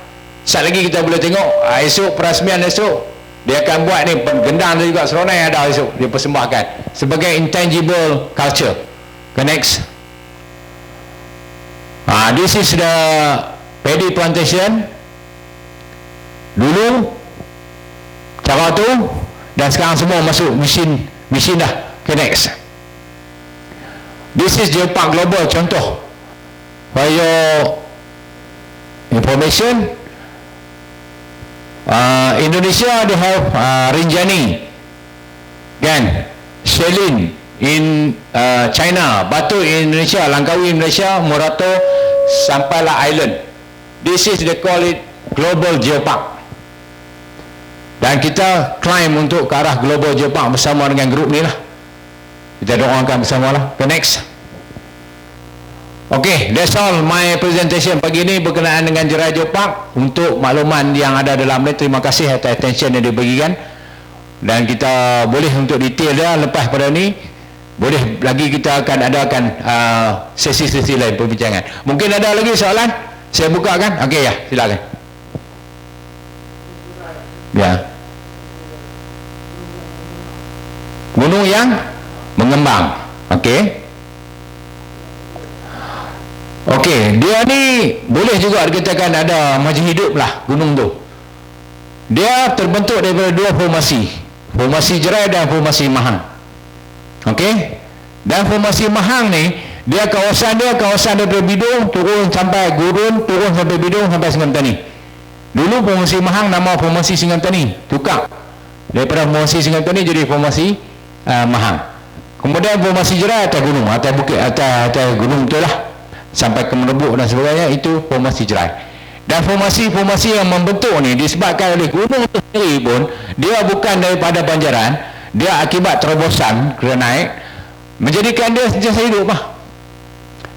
saat lagi kita boleh tengok esok perasmian esok dia akan buat ni gendang juga. Seronai ada esok dia persembahkan sebagai intangible culture. Okay, next. This is the paddy plantation dulu, cara tu, dan sekarang semua masuk mesin dah. Okay, next. This is Geopark Global, contoh for your information. Indonesia they have Rinjani kan, Shelin in China, Batu in Indonesia, Langkawi Malaysia, Morato sampailah Island. This is they call it Global Geopark, dan kita climb untuk ke arah Global Geopark bersama dengan grup ni lah. Kita doakan bersama lah. Okay, next. Okay, that's all my presentation pagi ni berkenaan dengan Jerai Geopark. Untuk makluman yang ada dalam ni, terima kasih atas attention yang diberikan, dan kita boleh untuk detail dia lepas pada ni, boleh lagi kita akan adakan sesi-sesi lain perbincangan. Mungkin ada lagi soalan? Saya bukakan. Okay, ya, silakan. Ya. Gunung yang mengembang. Okey. Okey, dia ni boleh juga dikatakan ada macam hidup lah gunung tu. Dia terbentuk daripada dua formasi, formasi Jerai dan formasi Mahang. Okey. Dan formasi Mahang ni, dia kawasan daripada Bidung turun sampai Gurun, turun sampai Bidung sampai Sungai Petani. Dulu formasi Mahang nama formasi Sungai Petani, tukar daripada formasi Sungai Petani jadi formasi Mahang. Kemudian formasi Jerai atas gunung, atas bukit, atas gunung tu lah, sampai ke Merebuk dan sebagainya, itu formasi Jerai. Dan formasi-formasi yang membentuk ni disebabkan oleh gunung itu sendiri pun, dia bukan daripada banjaran, dia akibat terobosan granite, menjadikan dia sentiasa hidup lah.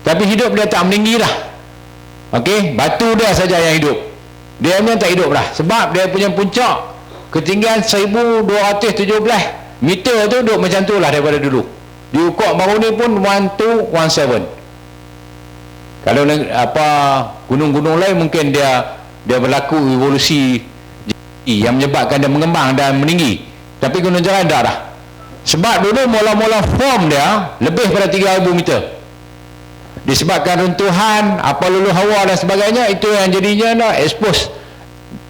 Tapi hidup dia tak meninggi lah. Okey, batu dia saja yang hidup, dia memang tak hidup lah, sebab dia punya puncak ketinggian 1217 meter tu duduk macam tu lah daripada dulu. Diukur baru ni pun 1217. Kalau gunung-gunung lain mungkin dia berlaku evolusi yang menyebabkan dia mengembang dan meninggi. Tapi Gunung Jerai tak dah. Sebab dulu mula-mula form dia lebih pada 3,000 meter. Disebabkan runtuhan, lulu hawa dan sebagainya, itu yang jadinya dah expose.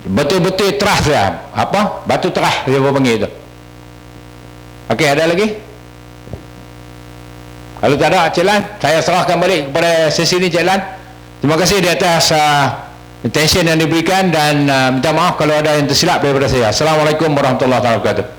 Betul-betul terah dia. Batu terah dia panggil itu. Okey, ada lagi? Kalau tak ada, Cik Lan, saya serahkan balik kepada sesi ni, Cik Lan. Terima kasih di atas attention yang diberikan dan minta maaf kalau ada yang tersilap daripada saya. Assalamualaikum warahmatullahi wabarakatuh.